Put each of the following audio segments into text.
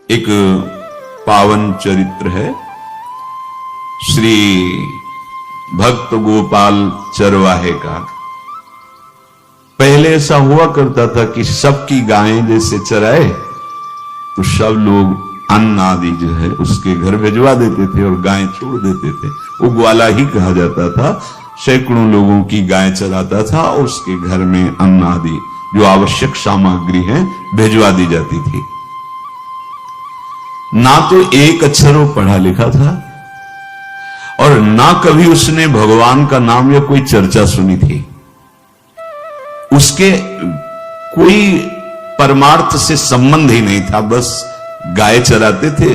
एक पावन चरित्र है श्री भक्त गोपाल चरवाहे का। पहले ऐसा हुआ करता था कि सबकी गायें जैसे चराए तो सब लोग अन्न आदि जो है उसके घर भिजवा देते थे और गायें छोड़ देते थे। वो ग्वाला ही कहा जाता था। सैकड़ों लोगों की गायें चराता था और उसके घर में अन्न आदि जो आवश्यक सामग्री है भिजवा दी जाती थी। ना तो एक अक्षर वो पढ़ा लिखा था और ना कभी उसने भगवान का नाम या कोई चर्चा सुनी थी। उसके कोई परमार्थ से संबंध ही नहीं था। बस गाय चराते थे,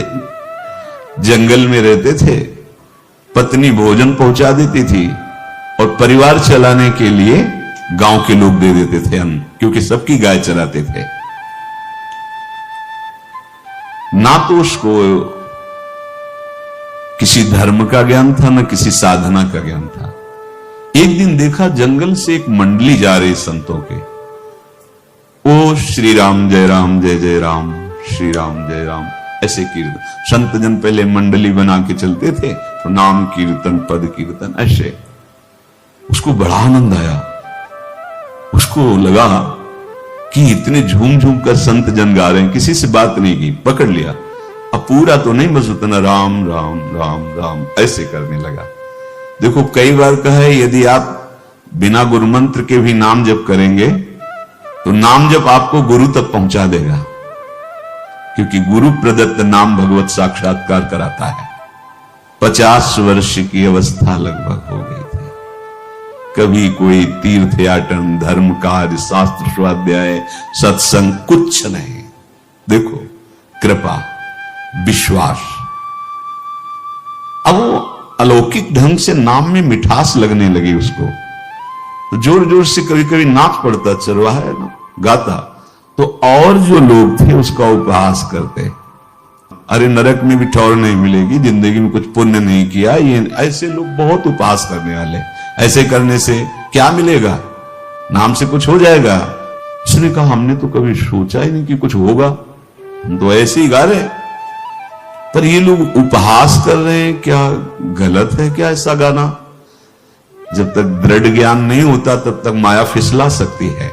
जंगल में रहते थे, पत्नी भोजन पहुंचा देती थी और परिवार चलाने के लिए गांव के लोग दे देते थे अन्न, क्योंकि सबकी गाय चराते थे। ना तो उसको किसी धर्म का ज्ञान था, ना किसी साधना का ज्ञान था। एक दिन देखा जंगल से एक मंडली जा रही संतों के। ओ श्री राम जय राम जय जय राम, श्री राम जय राम, ऐसे कीर्तन। संत जन पहले मंडली बना के चलते थे तो नाम कीर्तन पद कीर्तन ऐसे। उसको बड़ा आनंद आया। उसको लगा कि इतने झूम झूम कर संत जन गा रहे हैं, किसी से बात नहीं की, पकड़ लिया। अब पूरा तो नहीं, बस उतना राम राम राम राम ऐसे करने लगा। देखो कई बार कहा है यदि आप बिना गुरु मंत्र के भी नाम जप करेंगे तो नाम जप आपको गुरु तक पहुंचा देगा, क्योंकि गुरु प्रदत्त नाम भगवत साक्षात्कार कराता है। 50 वर्ष की अवस्था लगभग हो गई थी। कभी कोई तीर्थ याटन, धर्म कार्य, शास्त्र स्वाध्याय, सत्संग कुछ नहीं। देखो कृपा, विश्वास। अब वो अलौकिक ढंग से नाम में मिठास लगने लगी उसको, तो जोर जोर से कभी कभी नाच पड़ता, चरवाहा है ना, गाता। तो और जो लोग थे उसका उपहास करते, अरे नरक में भी ठौर नहीं मिलेगी, जिंदगी में कुछ पुण्य नहीं किया, ये ऐसे लोग बहुत उपहास करने वाले। ऐसे करने से क्या मिलेगा, नाम से कुछ हो जाएगा। उसने कहा हमने तो कभी सोचा ही नहीं कि कुछ होगा, हम तो ऐसे ही गा रहे। पर ये लोग उपहास कर रहे हैं, क्या गलत है क्या ऐसा गाना? जब तक दृढ़ ज्ञान नहीं होता तब तक माया फिसला सकती है।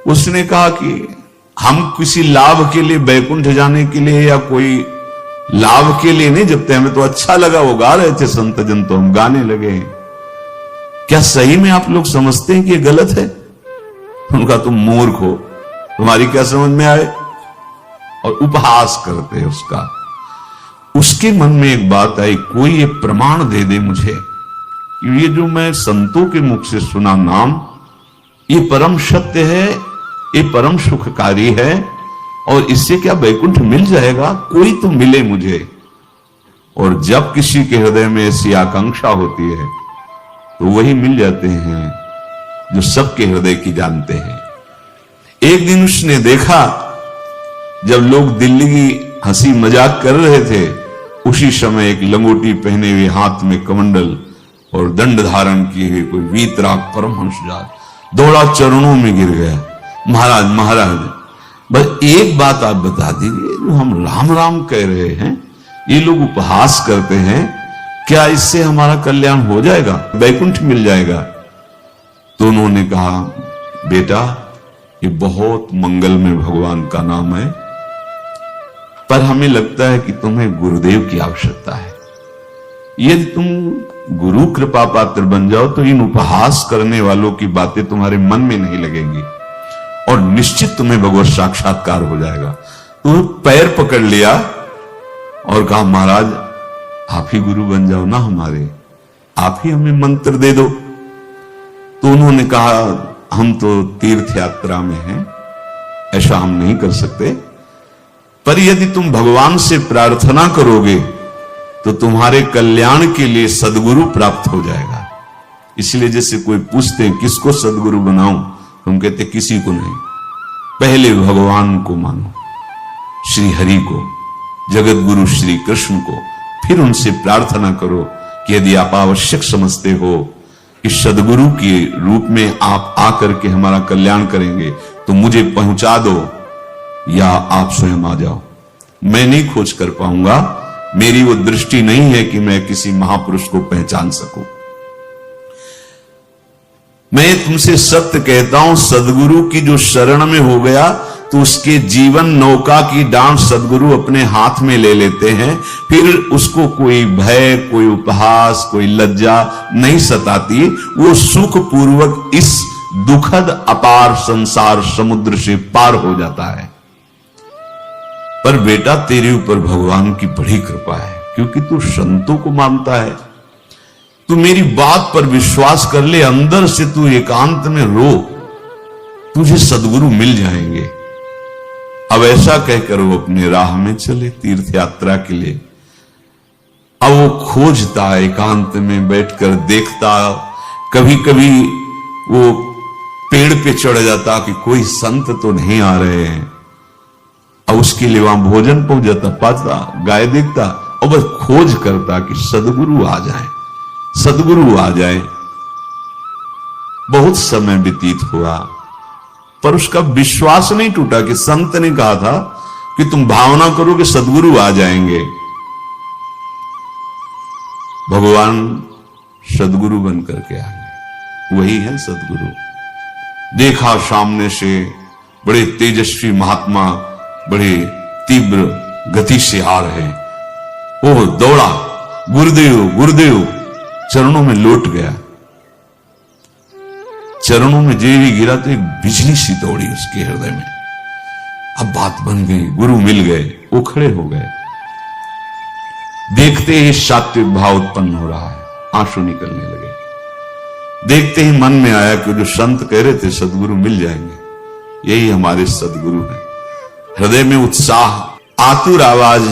उसने कहा कि हम किसी लाभ के लिए, बैकुंठ जाने के लिए या कोई लाभ के लिए नहीं जपते, हमें तो अच्छा लगा, वो गा रहे थे संत जन तो हम गाने लगे। क्या सही में आप लोग समझते हैं कि ये गलत है? उनका तुम मूर्ख हो, तुम्हारी क्या समझ में आए? और उपहास करते उसका। उसके मन में एक बात आई, कोई ये प्रमाण दे दे मुझे कि ये जो मैं संतों के मुख से सुना नाम, ये परम सत्य है, ये परम सुखकारी है, और इससे क्या बैकुंठ मिल जाएगा? कोई तो मिले मुझे। और जब किसी के हृदय में ऐसी आकांक्षा होती है तो वही मिल जाते हैं जो सबके हृदय की जानते हैं। एक दिन उसने देखा जब लोग दिल्ली की हंसी मजाक कर रहे थे, उसी समय एक लंगोटी पहने हुए, हाथ में कमंडल और दंड धारण किए हुए कोई वीतराग परमहंस दौड़ा, चरणों में गिर गया। महाराज महाराज, बस एक बात आप बता दीजिए, जो हम राम राम कह रहे हैं, ये लोग उपहास करते हैं, क्या इससे हमारा कल्याण हो जाएगा, वैकुंठ मिल जाएगा? तो उन्होंने कहा बेटा ये बहुत मंगलमय भगवान का नाम है, पर हमें लगता है कि तुम्हें गुरुदेव की आवश्यकता है। यदि तुम गुरु कृपा पात्र बन जाओ तो इन उपहास करने वालों की बातें तुम्हारे मन में नहीं लगेंगी और निश्चित तुम्हें भगवत साक्षात्कार हो जाएगा। तो पैर पकड़ लिया और कहा महाराज आप ही गुरु बन जाओ ना हमारे, आप ही हमें मंत्र दे दो। तो उन्होंने कहा हम तो तीर्थ यात्रा में हैं, ऐसा हम नहीं कर सकते, पर यदि तुम भगवान से प्रार्थना करोगे तो तुम्हारे कल्याण के लिए सदगुरु प्राप्त हो जाएगा। इसलिए जैसे कोई पूछते हैं किसको सदगुरु बनाऊं, तुम कहते किसी को नहीं, पहले भगवान को मानो, श्री हरि को, जगत गुरु श्री कृष्ण को, फिर उनसे प्रार्थना करो कि यदि आप आवश्यक समझते हो कि सदगुरु के रूप में आप आकर के हमारा कल्याण करेंगे तो मुझे पहुंचा दो, या आप स्वयं आ जाओ। मैं नहीं खोज कर पाऊंगा, मेरी वो दृष्टि नहीं है कि मैं किसी महापुरुष को पहचान सकूं। मैं तुमसे सत्य कहता हूं, सदगुरु की जो शरण में हो गया तो उसके जीवन नौका की डांट सदगुरु अपने हाथ में ले लेते हैं। फिर उसको कोई भय, कोई उपहास, कोई लज्जा नहीं सताती। वो सुख पूर्वक इस दुखद अपार संसार समुद्र से पार हो जाता है। पर बेटा, तेरे ऊपर भगवान की बड़ी कृपा है, क्योंकि तू संतों को मानता है। तू मेरी बात पर विश्वास कर ले, अंदर से तू एकांत में रो, तुझे सदगुरु मिल जाएंगे। अब ऐसा कहकर वो अपने राह में चले तीर्थ यात्रा के लिए। अब वो खोजता, एकांत में बैठकर देखता, कभी कभी वो पेड़ पे चढ़ जाता कि कोई संत तो नहीं आ रहे हैं। अब उसके लिए वहां भोजन पहुंच जाता, पाता, गाय देखता और बस खोज करता कि सदगुरु आ जाए, सदगुरु आ जाए। बहुत समय व्यतीत हुआ, पर उसका विश्वास नहीं टूटा कि संत ने कहा था कि तुम भावना करो कि सदगुरु आ जाएंगे। भगवान सदगुरु बन करके आ गए, वही है सदगुरु। देखा सामने से बड़े तेजस्वी महात्मा बड़े तीव्र गति से आ रहे। ओह, दौड़ा, गुरुदेव गुरुदेव, चरणों में लौट गया। चरणों में जे भी गिरा तो एक बिजली सी दौड़ी उसके हृदय में। अब बात बन गई, गुरु मिल गए। वो खड़े हो गए, देखते ही सात्विक भाव उत्पन्न हो रहा है, आंसू निकलने लगे। देखते ही मन में आया कि जो संत कह रहे थे सदगुरु मिल जाएंगे, यही हमारे सदगुरु हैं। हृदय में उत्साह, आतुर आवाज,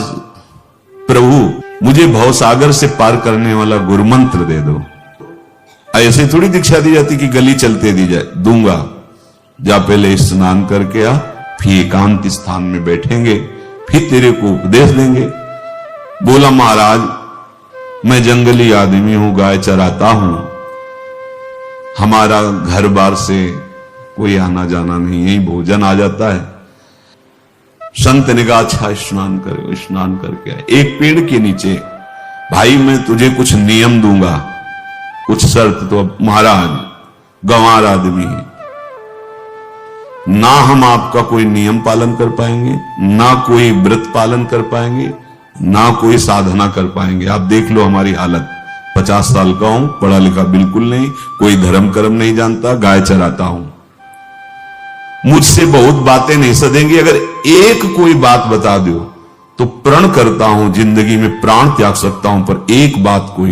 प्रभु मुझे भवसागर से पार करने वाला गुरु मंत्र दे दो। ऐसे थोड़ी दीक्षा दी जाती कि गली चलते दी जाए, दूंगा। जा पहले स्नान करके आ, फिर एकांत स्थान में बैठेंगे, फिर तेरे को उपदेश देंगे। बोला, महाराज मैं जंगली आदमी हूं, गाय चराता हूं, हमारा घर बार से कोई आना जाना नहीं, यही भोजन आ जाता है। संत ने कहा, अच्छा स्नान करो। स्नान करके आए, एक पेड़ के नीचे। भाई मैं तुझे कुछ नियम दूंगा, कुछ शर्त। तो अब महाराज गंवार आदमी है, ना हम आपका कोई नियम पालन कर पाएंगे, ना कोई व्रत पालन कर पाएंगे, ना कोई साधना कर पाएंगे। आप देख लो हमारी हालत, 50 साल का हूं, पढ़ा लिखा बिल्कुल नहीं, कोई धर्म कर्म नहीं जानता, गाय चराता हूं। मुझसे बहुत बातें नहीं सदेंगी, अगर एक कोई बात बता दो तो प्रण करता हूं जिंदगी में प्राण त्याग सकता हूं, पर एक बात कोई,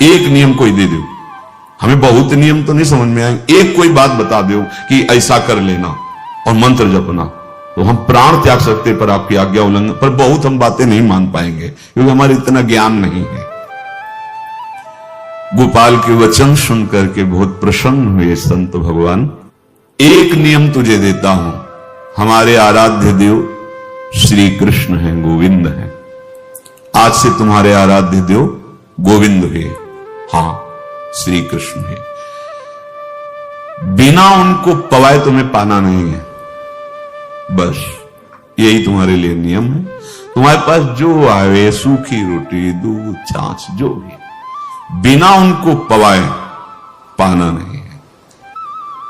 एक नियम कोई दे दो। हमें बहुत नियम तो नहीं समझ में आएंगे, एक कोई बात बता दो कि ऐसा कर लेना और मंत्र जपना, तो हम प्राण त्याग सकते, पर आपकी आज्ञा उल्लंघन, पर बहुत हम बातें नहीं मान पाएंगे क्योंकि हमारे इतना ज्ञान नहीं है। गोपाल के वचन सुन करके बहुत प्रसन्न हुए संत भगवान। एक नियम तुझे देता हूं, हमारे आराध्य देव श्री कृष्ण हैं, गोविंद हैं। आज से तुम्हारे आराध्य देव गोविंद है, हां श्री कृष्ण है। बिना उनको पवाए तुम्हें पाना नहीं है, बस यही तुम्हारे लिए नियम है। तुम्हारे पास जो आवे, सूखी रोटी, दूध, छाछ, जो भी, बिना उनको पवाए पाना नहीं है।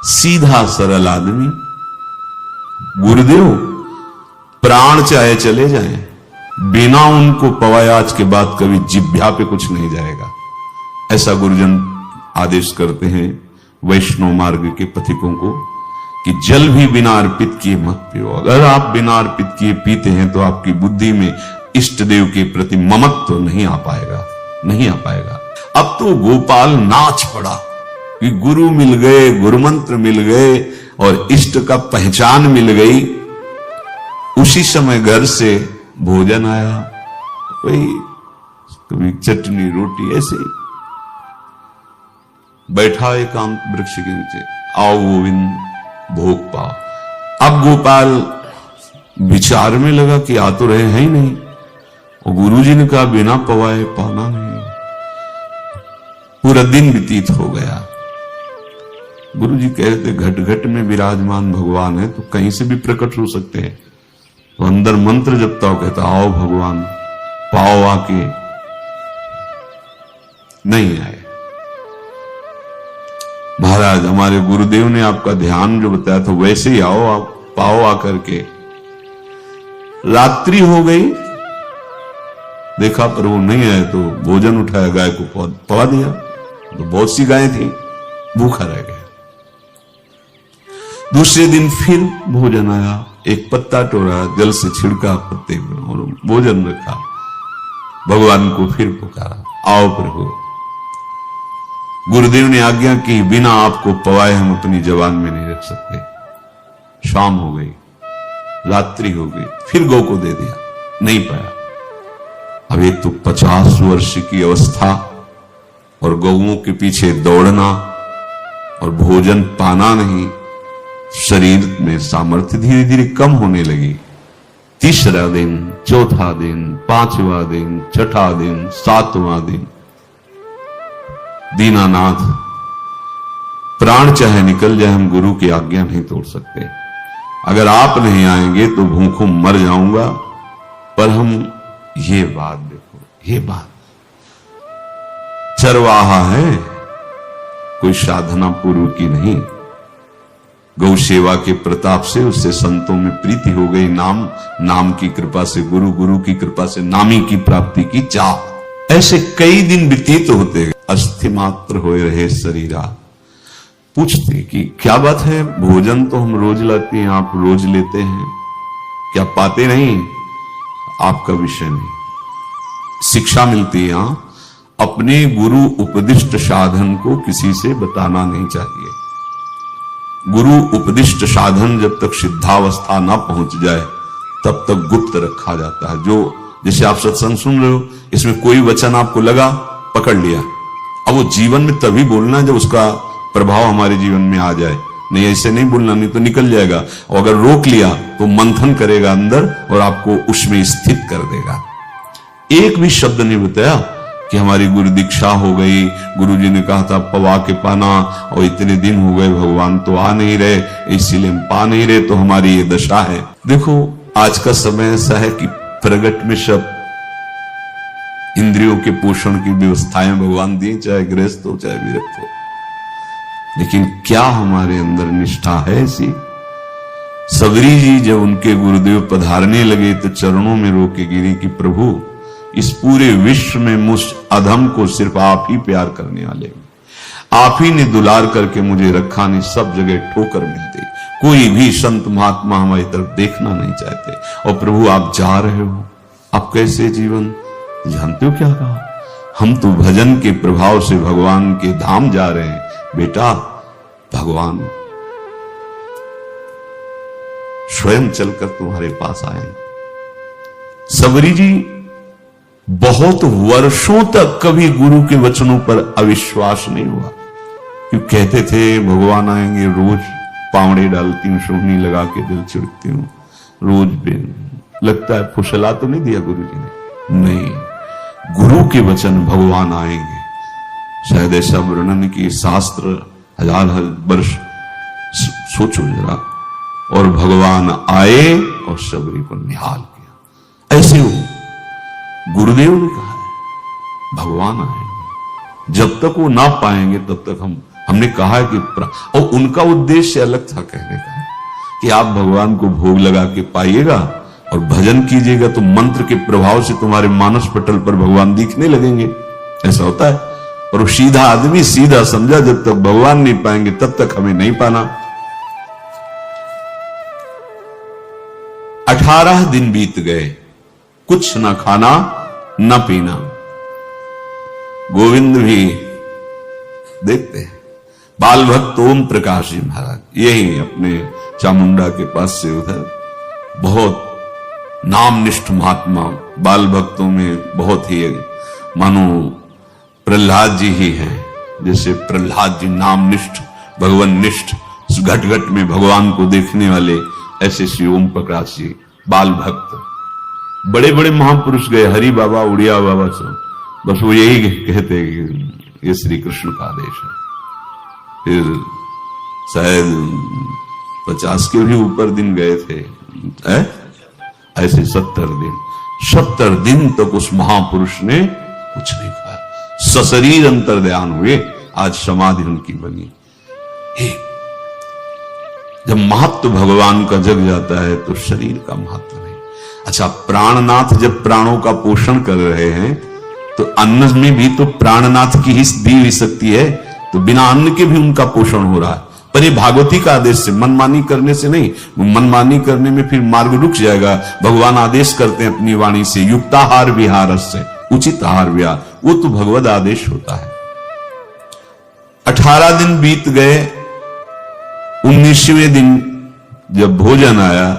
सीधा सरल आदमी। गुरुदेव प्राण चाहे चले जाएं, बिना उनको पवाए आज के बाद कभी जिह्वा पे कुछ नहीं जाएगा, ऐसा गुरुजन आदेश करते हैं वैष्णव मार्ग के पथिकों को कि जल भी बिना अर्पित किए मत पियो। अगर आप बिना अर्पित किए पीते हैं तो आपकी बुद्धि में इष्ट देव के प्रति ममत्व तो नहीं आ पाएगा, नहीं आ पाएगा। अब तो गोपाल नाच पड़ा कि गुरु मिल गए, गुरु मंत्र मिल गए और इष्ट का पहचान मिल गई। उसी समय घर से भोजन आया, वही कभी चटनी रोटी, ऐसे बैठा एकांत वृक्ष के नीचे, आओ गोविंद भोग पाओ। अब गोपाल विचार में लगा कि आ तो रहे हैं ही नहीं, और गुरुजी ने कहा बिना पवाए पाना नहीं। पूरा दिन व्यतीत हो गया। गुरुजी कह रहे थे घट घट में विराजमान भगवान है तो कहीं से भी प्रकट हो सकते हैं, तो अंदर मंत्र जपता हो, कहता आओ भगवान, पाओ आके, नहीं आए। महाराज हमारे गुरुदेव ने आपका ध्यान जो बताया था वैसे ही आओ, आप पाओ आकर के। रात्रि हो गई, देखा पर वो नहीं आए तो भोजन उठाया, गाय को पवा दिया, तो बहुत सी गायें थी, भूखा रह गया। दूसरे दिन फिर भोजन आया, एक पत्ता तोड़ा, जल से छिड़का पत्ते में और भोजन रखा, भगवान को फिर पुकारा, आओ प्रभु। गुरुदेव ने आज्ञा की, बिना आपको पवाए हम अपनी जबान में नहीं रख सकते। शाम हो गई, रात्रि हो गई, फिर गौ को दे दिया, नहीं पाया। अब एक तो 50 वर्ष की अवस्था और गौओं के पीछे दौड़ना और भोजन पाना नहीं, शरीर में सामर्थ्य धीरे धीरे कम होने लगी। तीसरा दिन, चौथा दिन, पांचवा दिन, छठा दिन, सातवां दिन, दीनानाथ प्राण चाहे निकल जाए, हम गुरु की आज्ञा नहीं तोड़ सकते। अगर आप नहीं आएंगे तो भूखों मर जाऊंगा। पर हम ये बात देखो, ये बात चरवाहा है, कोई साधना पूर्व की नहीं। गौ सेवा के प्रताप से उससे संतों में प्रीति हो गई, नाम की कृपा से, गुरु की कृपा से नामी की प्राप्ति की चाह। ऐसे कई दिन व्यतीत होते गए, अस्थि मात्र होए रहे शरीरा। पूछते कि क्या बात है, भोजन तो हम रोज लाते हैं, आप रोज लेते हैं, क्या पाते नहीं? आपका विषय नहीं। शिक्षा मिलती है, अपने गुरु उपदिष्ट साधन को किसी से बताना नहीं चाहिए। गुरु उपदिष्ट साधन जब तक सिद्धावस्था ना पहुंच जाए तब तक गुप्त रखा जाता है। जो जैसे आप सत्संग सुन रहे हो, इसमें कोई वचन आपको लगा, पकड़ लिया, अब वो जीवन में तभी बोलना जब उसका प्रभाव हमारे जीवन में आ जाए। नहीं ऐसे नहीं बोलना, नहीं तो निकल जाएगा। और अगर रोक लिया तो मंथन करेगा अंदर और आपको उसमें स्थित कर देगा। एक भी शब्द नहीं बताया कि हमारी गुरु दीक्षा हो गई, गुरुजी ने कहा था पवा के पाना, और इतने दिन हो गए भगवान तो आ नहीं रहे, इसीलिए हम पा नहीं रहे, तो हमारी ये दशा है। देखो आज का समय ऐसा है कि प्रगट में सब इंद्रियों के पोषण की व्यवस्थाएं भगवान दी, चाहे गृहस्थ हो चाहे विरक्त हो, लेकिन क्या हमारे अंदर निष्ठा है ऐसी? सबरी जी जब उनके गुरुदेव पधारने लगे तो चरणों में रो के गिरी कि प्रभु इस पूरे विश्व में मुझ अधम को सिर्फ आप ही प्यार करने वाले, आप ही ने दुलार करके मुझे रखा, नहीं सब जगह ठोकर मिलती, कोई भी संत महात्मा हमारी तरफ देखना नहीं चाहते, और प्रभु आप जा रहे हो, आप कैसे जीवन जानते हो क्या कहा? हम तो भजन के प्रभाव से भगवान के धाम जा रहे हैं। बेटा भगवान स्वयं चलकर तुम्हारे पास आए। सबरी जी बहुत वर्षों तक कभी गुरु के वचनों पर अविश्वास नहीं हुआ, क्यों कहते थे भगवान आएंगे, रोज पावड़े डालती हूं, सोहनी लगा के दिल चिढ़ती हूं, रोज बेन लगता है। फुसला तो नहीं दिया गुरु जी ने? नहीं, गुरु के वचन भगवान आएंगे। शायद ऐसा वर्णन की शास्त्र हजार वर्ष सोचो जरा, और भगवान आए और सबरी को निहाल किया। ऐसे हो गुरुदेव ने कहा है भगवान आएंगे, जब तक वो ना पाएंगे तब तक हमने कहा है कि और उनका उद्देश्य अलग था, कहने का कि आप भगवान को भोग लगा के पाइएगा और भजन कीजिएगा तो मंत्र के प्रभाव से तुम्हारे मानस पटल पर भगवान दिखने लगेंगे। ऐसा होता है। और वो सीधा आदमी सीधा समझा, जब तक भगवान नहीं पाएंगे तब तक हमें नहीं पाना। 18 दिन बीत गए, कुछ ना खाना न पीना। गोविंद भी देखते हैं, बाल भक्त ओम प्रकाश जी महाराज यही अपने चामुंडा के पास से उधर, बहुत नामनिष्ठ महात्मा, बाल भक्तों में बहुत ही मानो प्रहलाद जी ही हैं। जैसे प्रहलाद जी नामनिष्ठ भगवान निष्ठ, घट घट में भगवान को देखने वाले, ऐसे श्री ओम प्रकाश जी बाल भक्त। बड़े बड़े महापुरुष गए, हरि बाबा, उड़िया बाबा, सब बस वो यही कहते कि ये श्री कृष्ण का आदेश है। फिर शायद 50 के भी ऊपर दिन गए थे, ऐसे 70 दिन तक उस महापुरुष ने कुछ नहीं खाया, सशरीर अंतर्ध्यान हुए। आज समाधि उनकी बनी। जब महत्व भगवान का जग जाता है तो शरीर का महत्व नहीं। अच्छा, प्राणनाथ जब प्राणों का पोषण कर रहे हैं तो अन्न में भी तो प्राणनाथ की ही दी हुई शक्ति है, तो बिना अन्न के भी उनका पोषण हो रहा है। पर ये भागवती का आदेश से, मनमानी करने से नहीं। मनमानी करने में फिर मार्ग रुक जाएगा। भगवान आदेश करते हैं अपनी वाणी से, युक्ताहार विहार से, उचित आहार विहार, वो तो भगवद आदेश होता है। 18 दिन बीत गए। 19वें दिन जब भोजन आया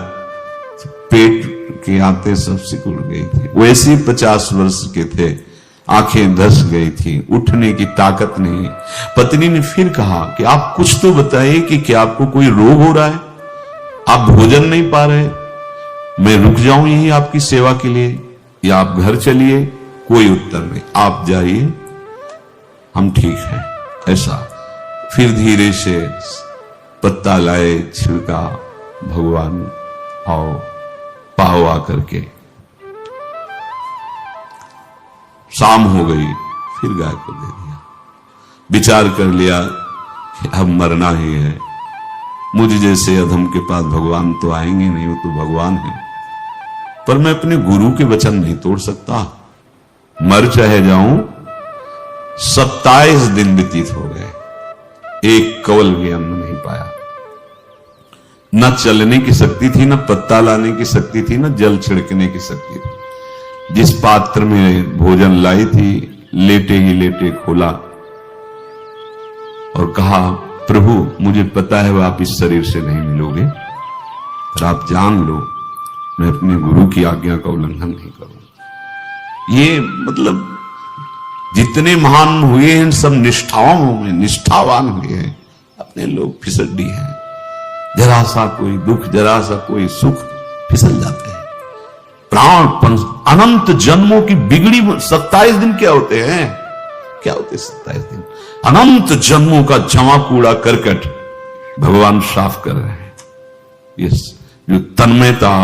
तो पेट के आते सब सिकुड़ गई थी। वैसे 50 वर्ष के थे, आंखें धस गई थी, उठने की ताकत नहीं। पत्नी ने फिर कहा कि आप कुछ तो बताइए कि क्या आपको कोई रोग हो रहा है? आप भोजन नहीं पा रहे, मैं रुक जाऊं यहीं आपकी सेवा के लिए या आप घर चलिए? कोई उत्तर नहीं। आप जाइए, हम ठीक हैं। ऐसा फिर धीरे से पत्ता लाए, छिड़का, भगवान आओ पाओ आकर के। शाम हो गई, फिर गाय को दे दिया। विचार कर लिया कि अब मरना ही है, मुझ जैसे अधम के पास भगवान तो आएंगे नहीं, वो तो भगवान है। पर मैं अपने गुरु के वचन नहीं तोड़ सकता, मर चाहे जाऊं। 27 दिन व्यतीत हो गए, एक कवल भी अन्न नहीं पाया। न चलने की शक्ति थी, न पत्ता लाने की शक्ति थी, न जल छिड़कने की शक्ति थी। जिस पात्र में भोजन लाई थी, लेटे ही लेटे खोला और कहा, प्रभु मुझे पता है आप इस शरीर से नहीं मिलोगे, पर आप जान लो मैं अपने गुरु की आज्ञा का उल्लंघन नहीं करूं। ये मतलब जितने महान हुए हैं सब निष्ठावान हुए हैं, अपने लोग फिसड्डी हैं। जरा सा कोई दुख, जरा सा कोई सुख, फिसल जाते हैं। प्राण अनंत जन्मों की बिगड़ी 27 दिन क्या होते हैं? क्या होते 27 दिन? अनंत जन्मों का जमा कूड़ा करकट भगवान साफ कर रहे हैं। ये जो तन्मयता,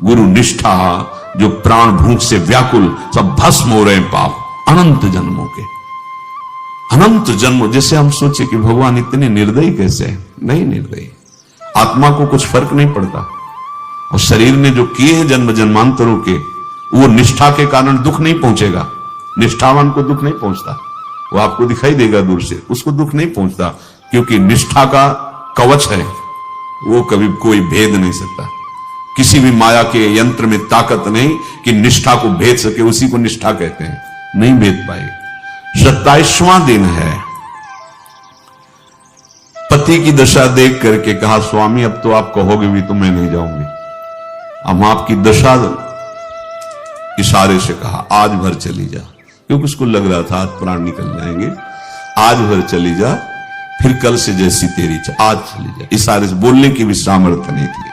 गुरु निष्ठा, जो प्राण भूख से व्याकुल, सब भस्म हो रहे हैं पाप अनंत जन्मों के। अनंत जन्म, जैसे हम सोचे कि भगवान इतने निर्दयी कैसे हैं? नहीं निर्दयी, आत्मा को कुछ फर्क नहीं पड़ता। और शरीर ने जो किए हैं जन्म जन्मांतरों के, वो निष्ठा के कारण दुख नहीं पहुंचेगा। निष्ठावान को दुख नहीं पहुंचता, वो आपको दिखाई देगा दूर से, उसको दुख नहीं पहुंचता, क्योंकि निष्ठा का कवच है, वो कभी कोई भेद नहीं सकता। किसी भी माया के यंत्र में ताकत नहीं कि निष्ठा को भेद सके, उसी को निष्ठा कहते हैं, नहीं भेद पाए। 27वां दिन है। पति की दशा देख करके कहा, स्वामी अब तो आप कहोगे भी तो मैं नहीं जाऊंगी। अब आपकी दशा, इशारे से कहा आज भर चली जा, क्योंकि उसको लग रहा था आज प्राण निकल जाएंगे। आज भर चली जा, फिर कल से जैसी तेरी आज चली जा। इशारे से, बोलने की भी सामर्थ्य नहीं थी।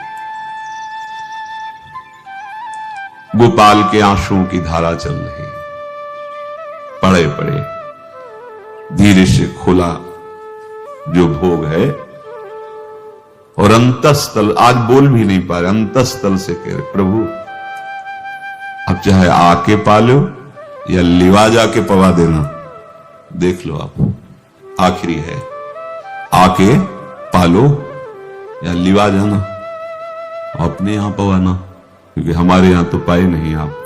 गोपाल के आंसुओं की धारा चल रही, पड़े पड़े धीरे से खोला जो भोग है, और अंतस्थल, आज बोल भी नहीं पा रहे, अंतस्थल से कह रहे, प्रभु अब चाहे आके पालो या लिवा जाके पवा देना, देख लो आप, आखिरी है, आके पालो या लिवा जाना, अपने यहां पवाना, क्योंकि हमारे यहां तो पाए नहीं आप।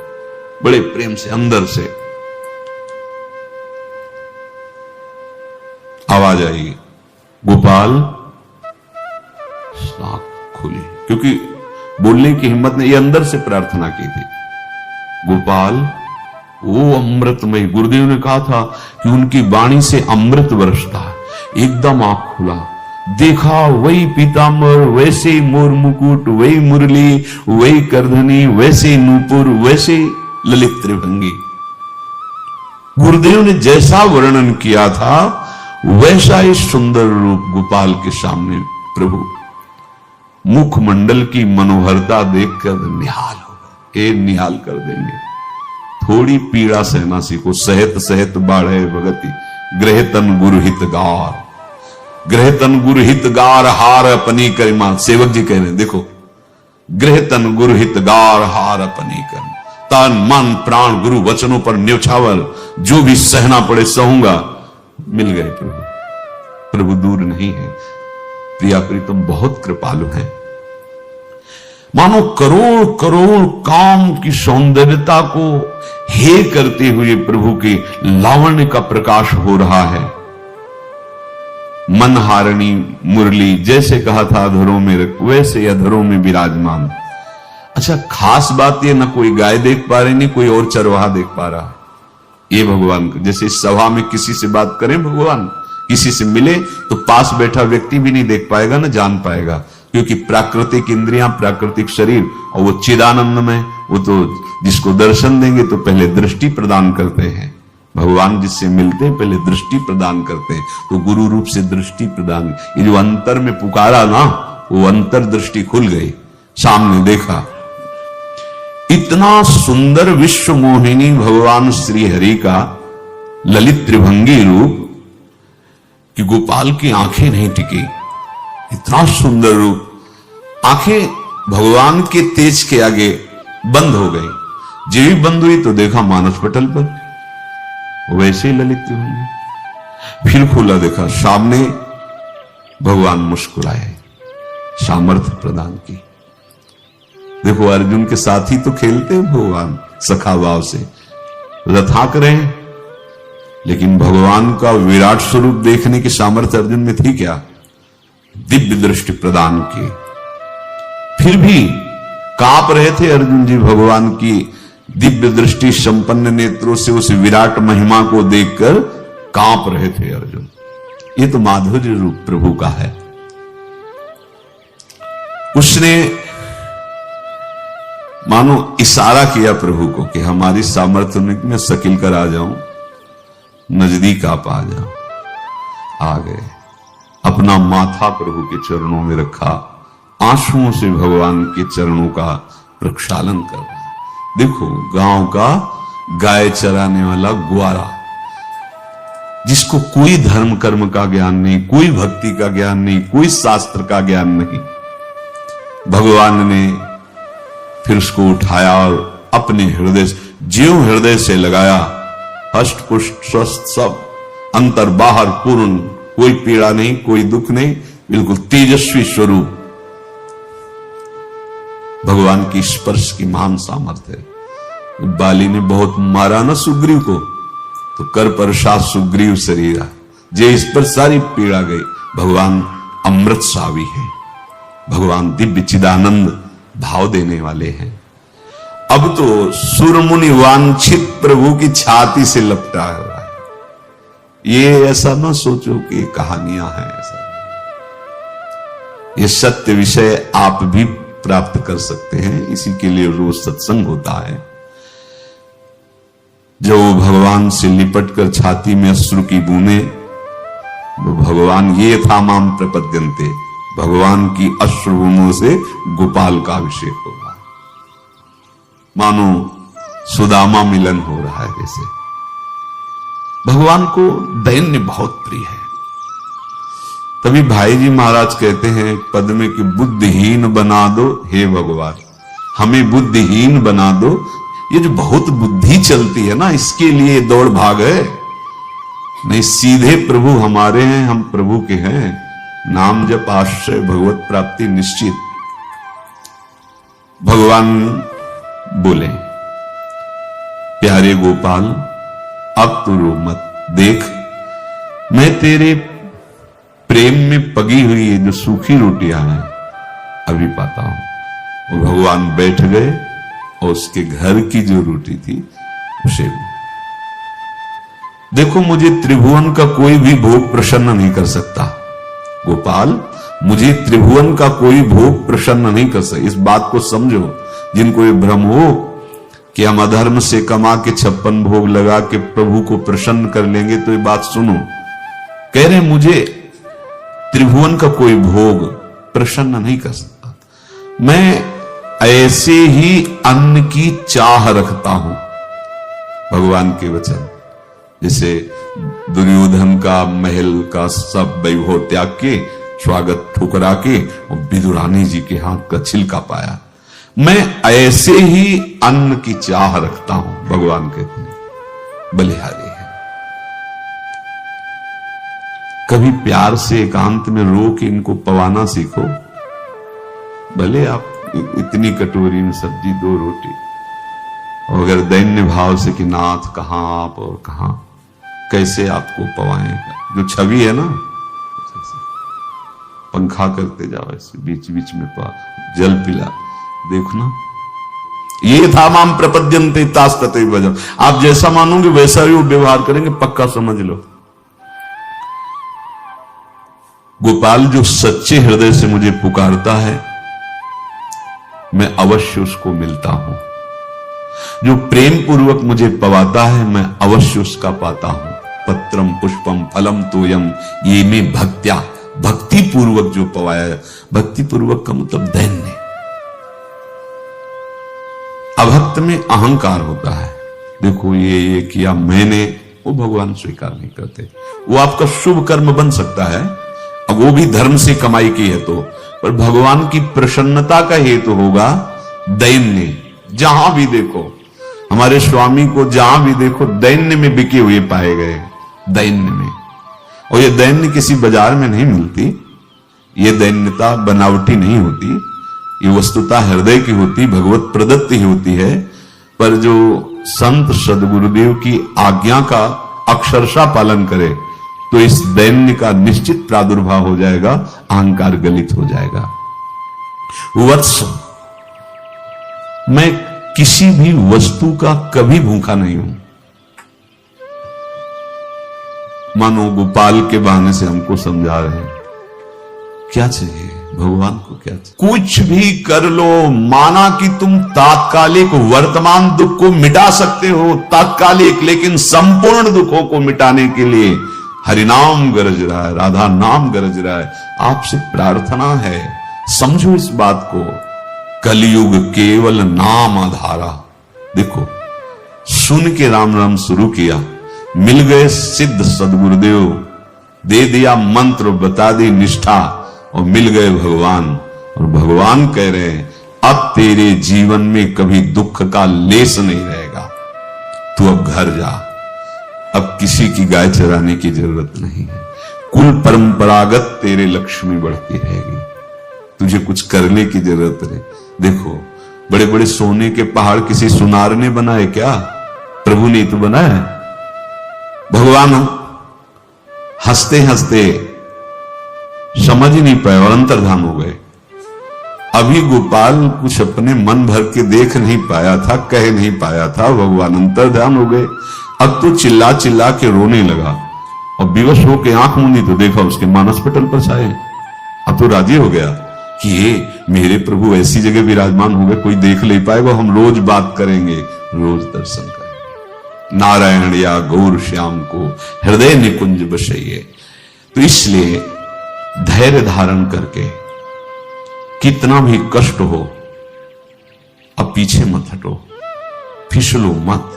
बड़े प्रेम से अंदर से आवाज आई, गोपाल। आंख खुली, क्योंकि बोलने की हिम्मत ने, ये अंदर से प्रार्थना की थी, गोपाल वो अमृतमय। गुरुदेव ने कहा था कि उनकी वाणी से अमृत बरसता। एकदम आंख खुला, देखा वही पीतांबर, वैसे ही मोर मुकुट, वही मुरली, वही करधनी, वैसे ही नूपुर, वैसे ललित त्रिभंगी। गुरुदेव ने जैसा वर्णन किया था वैसा ही सुंदर रूप गोपाल के सामने प्रभु। मुखमंडल की मनोहरता देखकर निहाल हो गए, निहाल कर देंगे। थोड़ी पीड़ा सहना सीखो, सहत सहत बाढ़े भगति, ग्रह तन गुरु हितगार, ग्रह तन गुरु हितगार, हार अपनी करिमा। सेवक जी कह रहे हैं, देखो गृह तन गुरुहित गार हार अपनी कर, तन मन प्राण गुरु वचनों पर न्योछावर, जो भी सहना पड़े सहूंगा। मिल गए प्रभु, प्रभु दूर नहीं है। प्रिया प्रीतम बहुत कृपालु हैं। मानो करोड़ करोड़ काम की सौंदर्यता को हे करते हुए प्रभु के लावण्य का प्रकाश हो रहा है। मनहारिणी मुरली जैसे कहा था अधरों में रख, वैसे अधरों में विराजमान। अच्छा, खास बात ये, ना कोई गाय देख पा रही, नहीं कोई और चरवाहा देख पा रहा। ये भगवान जैसे इस सभा में किसी से बात करें, भगवान किसी से मिले तो पास बैठा व्यक्ति भी नहीं देख पाएगा, ना जान पाएगा, क्योंकि प्राकृतिक इंद्रियां, प्राकृतिक शरीर, और वो चिदानंद में, वो तो जिसको दर्शन देंगे तो पहले दृष्टि प्रदान करते हैं। भगवान जिससे मिलते हैं पहले दृष्टि प्रदान करते हैं, तो गुरु रूप से दृष्टि प्रदान। ये जो अंतर में पुकारा ना, वो अंतर दृष्टि खुल गई, सामने देखा। इतना सुंदर विश्व मोहिनी भगवान श्री हरि का ललित त्रिभंगी रूप कि गोपाल की आंखें नहीं टिकी। इतना सुंदर रूप, आंखें भगवान के तेज के आगे बंद हो गई। जीवी बंद हुई तो देखा मानस पटल पर वैसे ही ललित त्रिभंगी। फिर खुला, देखा सामने भगवान मुस्कुराए, सामर्थ्य प्रदान की। देखो अर्जुन के साथ ही तो खेलते हैं भगवान सखा भाव से, रथाक रहे हैं, लेकिन भगवान का विराट स्वरूप देखने की सामर्थ्य अर्जुन में थी क्या? दिव्य दृष्टि प्रदान की। फिर भी कांप रहे थे अर्जुन जी भगवान की दिव्य दृष्टि संपन्न नेत्रों से उस विराट महिमा को देखकर कांप रहे थे अर्जुन। ये तो माधुर्य रूप प्रभु का है। उसने मानो इशारा किया प्रभु को कि हमारी सामर्थ्य में सकिल कर आ जाऊं, नजदीक आप आ जाओ। आ गए, अपना माथा प्रभु के चरणों में रखा, आंसुओं से भगवान के चरणों का प्रक्षालन कर रहा। देखो गांव का गाय चराने वाला ग्वारा, जिसको कोई धर्म कर्म का ज्ञान नहीं, कोई भक्ति का ज्ञान नहीं, कोई शास्त्र का ज्ञान नहीं, भगवान ने फिर उसको उठाया और अपने हृदय, ज्यों हृदय से लगाया, हष्ट पुष्ट स्वस्थ सब, अंतर बाहर पूर्ण, कोई पीड़ा नहीं, कोई दुख नहीं, बिल्कुल तेजस्वी स्वरूप। भगवान की स्पर्श की महान सामर्थ्य है। बाली ने बहुत मारा ना सुग्रीव को, तो कर परसात सुग्रीव शरीरा, जे इस पर सारी पीड़ा गई। भगवान अमृत सावी है, भगवान दिव्य चिदानंद भाव देने वाले हैं। अब तो सुरमुनि वांछित प्रभु की छाती से लपटा हुआ है। ये ऐसा ना सोचो कि कहानियां हैं, ऐसा ये सत्य विषय आप भी प्राप्त कर सकते हैं। इसी के लिए रोज सत्संग होता है। जब वो भगवान से लिपट कर छाती में अश्रु की बूंदे, वो भगवान ये था माम प्रपद्यन्ते, भगवान की अश्रुबूंदों से गोपाल का अभिषेक होगा। मानो सुदामा मिलन हो रहा है। जैसे भगवान को दैन्य बहुत प्रिय है। तभी भाई जी महाराज कहते हैं पद में कि बुद्धिहीन बना दो हे भगवान, हमें बुद्धिहीन बना दो। ये जो बहुत बुद्धि चलती है ना, इसके लिए दौड़ भाग है। नहीं, सीधे प्रभु हमारे हैं, हम प्रभु के हैं। नाम जप आश्रय भगवत प्राप्ति निश्चित। भगवान बोले, प्यारे गोपाल अब तो रो मत, देख मैं तेरे प्रेम में पगी हुई ये जो सूखी रोटियां हैं अभी पाता हूं। वो भगवान बैठ गए और उसके घर की जो रोटी थी उसे, देखो मुझे त्रिभुवन का कोई भी भोग प्रसन्न नहीं कर सकता। गोपाल, मुझे त्रिभुवन का कोई भोग प्रसन्न नहीं कर सकता। इस बात को समझो। जिनको ये भ्रम हो कि हम अधर्म से कमा के 56 भोग लगा के प्रभु को प्रसन्न कर लेंगे, तो ये बात सुनो। कह रहे मुझे त्रिभुवन का कोई भोग प्रसन्न नहीं कर सकता। मैं ऐसे ही अन्न की चाह रखता हूं। भगवान के वचन, जैसे दुर्योधन का महल का सब वैभव त्याग के, स्वागत ठुकरा के और विदुरानी जी के हाथ का छिलका पाया, मैं ऐसे ही अन्न की चाह रखता हूं, भगवान कहते हैं, बलिहारी है। कभी प्यार से एकांत में रो के इनको पवाना सीखो। भले आप इतनी कटोरी में सब्जी, 2 रोटी, और अगर दैन्य भाव से कि नाथ कहां आप और कहां, कैसे आपको पवाएगा, जो छवि है ना, पंखा करते जाओ ऐसे बीच बीच में जल पिला, देखो ना, ये था माम प्रपद्यन्ते तास्तते भजम। आप जैसा मानोगे वैसा ही वो व्यवहार करेंगे, पक्का समझ लो। गोपाल जो सच्चे हृदय से मुझे पुकारता है, मैं अवश्य उसको मिलता हूं। जो प्रेम पूर्वक मुझे पवाता है, मैं अवश्य उसका पाता हूं। पत्रम पुष्पम फलम तोयम ये में भक्त्या, भक्ति पूर्वक जो पवाया, भक्ति पूर्वक का मतलब दैन्य। अभक्त में अहंकार होता है, देखो ये किया मैंने, वो भगवान स्वीकार नहीं करते। वो आपका शुभ कर्म बन सकता है, अब वो भी धर्म से कमाई की है तो, पर भगवान की प्रसन्नता का हेतु होगा दैन्य। जहां भी देखो हमारे स्वामी को, जहां भी देखो दैन्य में बिके हुए पाए गए, दैन्य में। और ये दैन्य किसी बाजार में नहीं मिलती, ये दैन्यता बनावटी नहीं होती, ये वस्तुता हृदय की होती, भगवत प्रदत्त ही होती है। पर जो संत सदगुरुदेव की आज्ञा का अक्षरशः पालन करे तो इस दैन्य का निश्चित प्रादुर्भाव हो जाएगा, अहंकार गलित हो जाएगा। वत्स, मैं किसी भी वस्तु का कभी भूखा नहीं हूं। मानो गोपाल के बहाने से हमको समझा रहे हैं, क्या चाहिए भगवान को, क्या चाहिए? कुछ भी कर लो, माना कि तुम तात्कालिक वर्तमान दुख को मिटा सकते हो, तात्कालिक, लेकिन संपूर्ण दुखों को मिटाने के लिए हरिनाम गरज रहा है, राधा नाम गरज रहा है। आपसे प्रार्थना है, समझो इस बात को, कलयुग केवल नाम आधारा। देखो, सुन के राम राम शुरू किया, मिल गए सिद्ध सदगुरुदेव, दे दिया मंत्र, बता दी निष्ठा, और मिल गए भगवान। और भगवान कह रहे हैं, अब तेरे जीवन में कभी दुख का लेस नहीं रहेगा, तू अब घर जा, अब किसी की गाय चराने की जरूरत नहीं है, कुल परंपरागत तेरे लक्ष्मी बढ़ती रहेगी, तुझे कुछ करने की जरूरत नहीं। देखो, बड़े बड़े सोने के पहाड़ किसी सुनार ने बनाए क्या? प्रभु ने तो बनाया। भगवान हंसते हंसते समझ ही नहीं पाए और अंतर्धान हो गए। अभी गोपाल कुछ अपने मन भर के देख नहीं पाया था, कह नहीं पाया था, भगवान अंतर्धान हो गए। अब तो चिल्ला चिल्ला के रोने लगा और विवश होके आंख मूंदी तो देखा उसके मानस पटल पर छाए। अब तो राजी हो गया कि ये मेरे प्रभु ऐसी जगह विराजमान हो गए, कोई देख नहीं पाएगा, हम रोज बात करेंगे, रोज दर्शन करेंगे। नारायण या गौर श्याम को हृदय निकुंज बसइए। तो इसलिए धैर्य धारण करके, कितना भी कष्ट हो, अब पीछे मत हटो, फिसलो मत।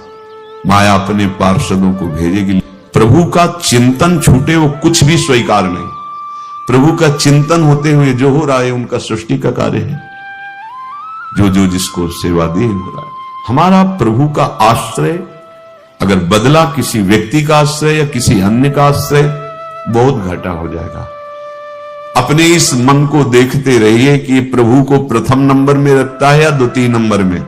माया अपने पार्षदों को भेजेगी। प्रभु का चिंतन छूटे वो कुछ भी स्वीकार नहीं। प्रभु का चिंतन होते हुए जो हो रहा है उनका सृष्टि का कार्य है, जो जो जिसको सेवा दे हो रहा है। हमारा प्रभु का आश्रय अगर बदला किसी व्यक्ति का आश्रय या किसी अन्य का आश्रय, बहुत घाटा हो जाएगा। अपने इस मन को देखते रहिए कि प्रभु को प्रथम नंबर में रखता है या द्वितीय नंबर में।